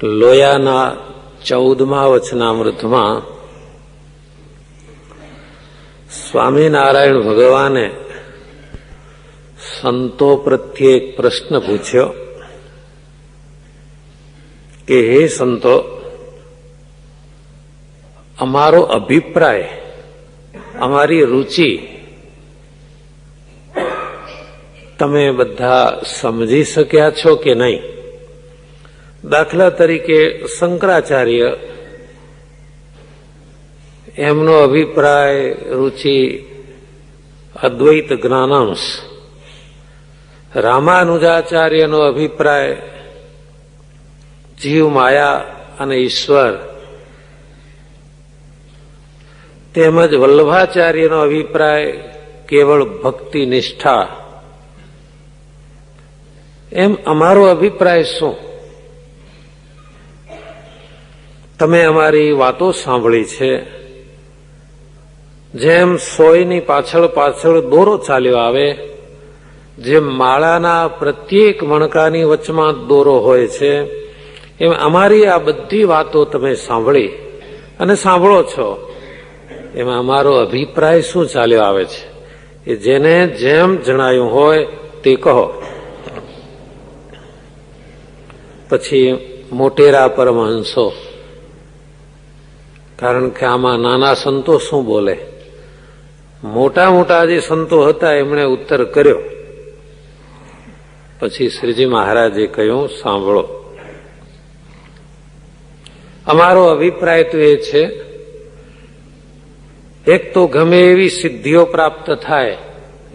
લોયાના 14મા વચનામૃતમાં સ્વામિનારાયણ ભગવાને સંતો પ્રત્યે એક પ્રશ્ન પૂછ્યો કે હે સંતો, અમારો અભિપ્રાય, અમારી રુચિ તમે બધા સમજી શક્યા છો કે નહીં? દાખલા તરીકે શંકરાચાર્ય, એમનો અભિપ્રાય રુચિ અદ્વૈત જ્ઞાનાંશ, રામાનુજાચાર્યનો અભિપ્રાય જીવ, માયા અને ઈશ્વર, તેમજ વલ્લભાચાર્યનો અભિપ્રાય કેવળ ભક્તિ નિષ્ઠા. એમ અમારો અભિપ્રાય શું? તમે અમારી વાતો સાંભળી છે, જેમ સોયની પાછળ પાછળ દોરો ચાલ્યો આવે, જેમ માળાના પ્રત્યેક મણકાની વચમાં દોરો હોય છે, એમ અમારી આ બધી વાતો તમે સાંભળી અને સાંભળો છો. એમાં અમારો અભિપ્રાય શું ચાલ્યો આવે છે એ જેને જેમ જણાયું હોય તે કહો. પછી મોટેરા પરમહંસો, કારણ કે આમાં નાના સંતો શું બોલે, મોટા મોટા જે સંતો હતા એમણે ઉત્તર કર્યો. પછી શ્રીજી મહારાજે કહ્યું, સાંભળો, અમારો અભિપ્રાય તો એ છે, એક તો ગમે એવી સિદ્ધિઓ પ્રાપ્ત થાય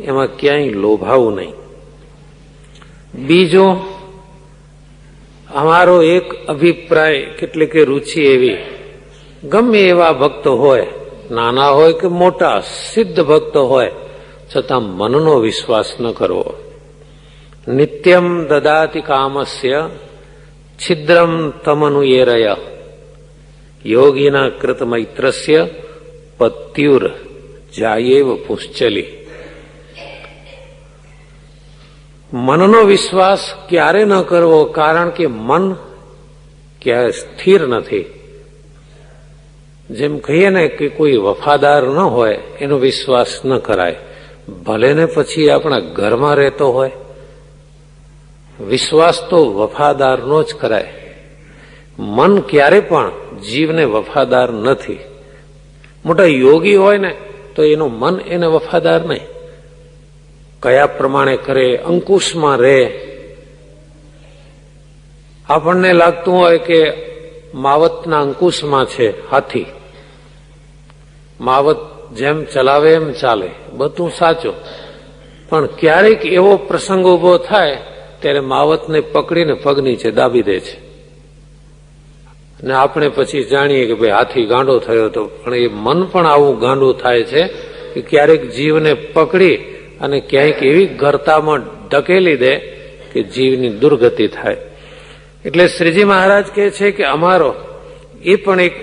એમાં ક્યાંય લોભાવું નહીં. બીજો, અમારો એક અભિપ્રાય કેટલી કે રુચિ એવી, ગમે એવા ભક્તો હોય, નાના હોય કે મોટા, સિદ્ધ ભક્તો હોય, છતાં મનનો વિશ્વાસ ન કરવો. નિત્યમ દદાતિ કામસ્ય છિદ્રમ તમનુયેરય યોગીના કૃત મૈત્રસ્ય પત્યુર જાયેવ પુશ્ચલી. મનનો વિશ્વાસ ક્યારે ન કરવો, કારણ કે મન ક્યારે સ્થિર નથી. જેમ કહીએ ને કે કોઈ વફાદાર ન હોય એનો વિશ્વાસ ન કરાય, ભલે ને પછી આપણા ઘરમાં રહેતો હોય. વિશ્વાસ તો વફાદારનો જ કરાય. મન ક્યારે પણ જીવને વફાદાર નથી. મોટા યોગી હોય ને તો એનું મન એને વફાદાર નહીં. કયા પ્રમાણે કરે, અંકુશમાં રહે. આપણને લાગતું હોય કે માવતના અંકુશમાં છે હાથી, માવત જેમ ચલાવે એમ ચાલે, બધું સાચું. પણ ક્યારેક એવો પ્રસંગ ઉભો થાય ત્યારે માવતને પકડીને પગ નીચે દાબી દે છે, ને આપણે પછી જાણીએ કે ભાઈ હાથી ગાંડો થયો હતો. પણ એ મન પણ આવું ગાંડું થાય છે કે ક્યારેક જીવને પકડી અને ક્યાંક એવી ગર્તામાં ધકેલી દે કે જીવની દુર્ગતિ થાય. એટલે શ્રીજી મહારાજ કહે છે કે અમારો એ પણ એક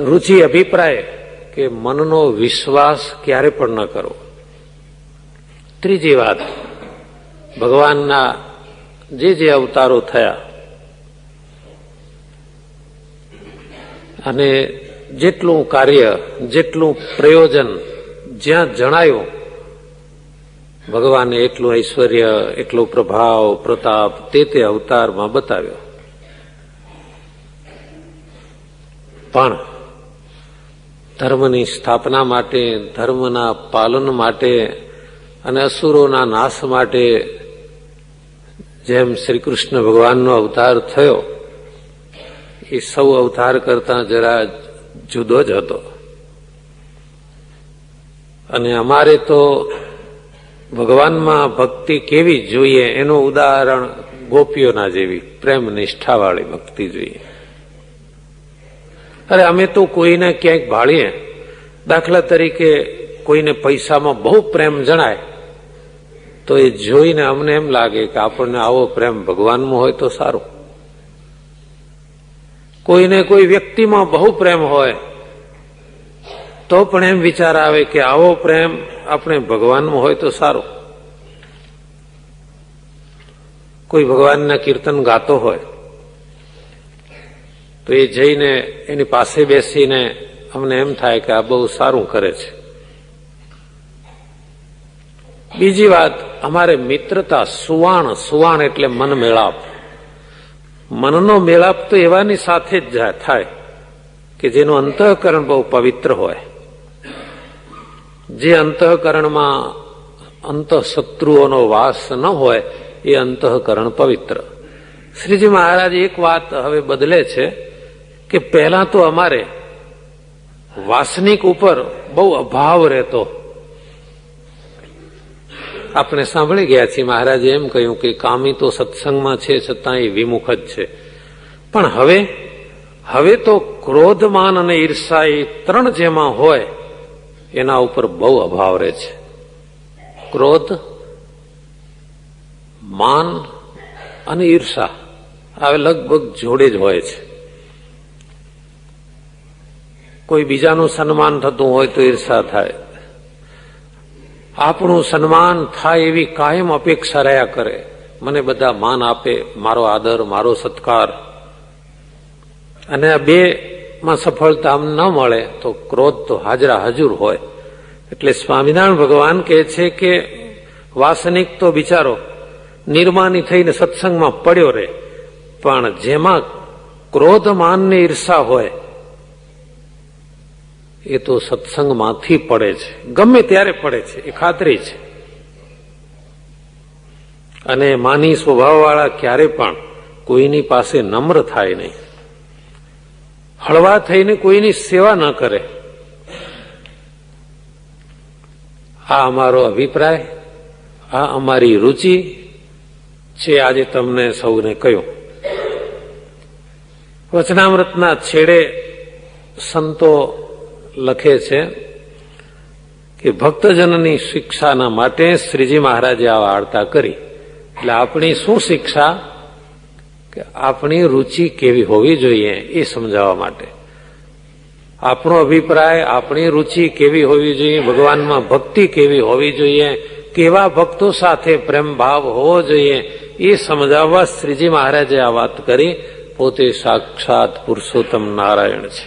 રુચિ અભિપ્રાય કે મનનો વિશ્વાસ ક્યારે પણ ન કરવો. ત્રીજી વાત, ભગવાનના જે અવતારો થયા અને જેટલું કાર્ય, જેટલું પ્રયોજન જ્યાં જણાયું, ભગવાને એટલું ઐશ્વર્ય, એટલો પ્રભાવ, પ્રતાપ તે અવતારમાં બતાવ્યો. પણ ધર્મની સ્થાપના માટે, ધર્મના પાલન માટે અને અસુરોના નાશ માટે જેમ શ્રી કૃષ્ણ ભગવાનનો અવતાર થયો, એ સૌ અવતાર કરતા જરા જુદો જ હતો. અને અમારે તો ભગવાનમાં ભક્તિ કેવી જોઈએ એનું ઉદાહરણ ગોપીઓના જેવી પ્રેમ નિષ્ઠાવાળી ભક્તિ જોઈએ. અરે અમે તો કોઈને ક્યાંક ભાળીએ, દાખલા તરીકે કોઈને પૈસામાં બહુ પ્રેમ જણાય તો એ જોઈને અમને એમ લાગે કે આપણને આવો પ્રેમ ભગવાનમાં હોય તો સારું. કોઈને કોઈ વ્યક્તિમાં બહુ પ્રેમ હોય તો પણ એમ વિચાર આવે કે આવો પ્રેમ આપણે ભગવાનમાં હોય તો સારું. કોઈ ભગવાનના કીર્તન ગાતો હોય તો એ જઈને એની પાસે બેસીને અમને એમ થાય કે આ બહુ સારું કરે છે. બીજી વાત, અમારે મિત્રતા, સુવાણ એટલે મન મેળાપ. મનનો મેળાપ તો એવાની સાથે જ થાય કે જેનું અંતઃકરણ બહુ પવિત્ર હોય, જે અંતઃકરણમાં અંતઃશત્રુઓનો વાસ ન હોય એ અંતઃકરણ પવિત્ર. શ્રીજી મહારાજ એક વાત હવે બદલે છે કે પહેલા તો અમારે વાસનિક ઉપર બહુ અભાવ રહેતો. આપણે સાંભળી ગયા છીએ મહારાજે એમ કહ્યું કે કામી તો સત્સંગમાં છે છતાં એ વિમુખ જ છે. પણ હવે તો ક્રોધ, માન અને ઈર્ષા એ ત્રણ જેમાં હોય એના ઉપર બહુ અભાવ રહે છે. ક્રોધ, માન અને ઈર્ષા હવે લગભગ જોડે જ હોય છે. કોઈ બીજાનું સન્માન થતું હોય તો ઈર્ષા થાય, આપણું સન્માન થાય એવી કાયમ અપેક્ષા રહ્યા કરે. મને બધા માન આપે, મારો આદર, મારો સત્કાર. અને આ બે માં સફળતા આમ ન મળે તો ક્રોધ તો હાજરા હજુર હોય. એટલે સ્વામિનારાયણ ભગવાન કહે છે કે વાસનિક તો બિચારો નિર્માની થઈને સત્સંગમાં પડ્યો રહે, પણ જેમાં ક્રોધ, માન ને ઈર્ષા હોય એ તો સત્સંગમાંથી પડે છે, ગમે ત્યારે પડે છે, એ ખાતરી છે. અને માની સ્વભાવવાળા ક્યારે પણ કોઈની પાસે નમ્ર થાય નહીં, હળવા થઈને કોઈની સેવા ન કરે. આ અમારો અભિપ્રાય, આ અમારી રુચિ છે. આજે તમને સૌને કહ્યું. વચનામૃતના છેડે સંતો લખે છે કે ભક્તજનની શિક્ષાના માટે શ્રીજી મહારાજે આ વાર્તા કરી. એટલે આપણી શું શિક્ષા, કે આપણી રુચિ કેવી હોવી જોઈએ એ સમજાવવા માટે. આપણો અભિપ્રાય, આપણી રુચિ કેવી હોવી જોઈએ, ભગવાનમાં ભક્તિ કેવી હોવી જોઈએ, કેવા ભક્તો સાથે પ્રેમ ભાવ હોવો જોઈએ એ સમજાવવા શ્રીજી મહારાજે આ વાત કરી. પોતે સાક્ષાત પુરુષોત્તમ નારાયણ છે.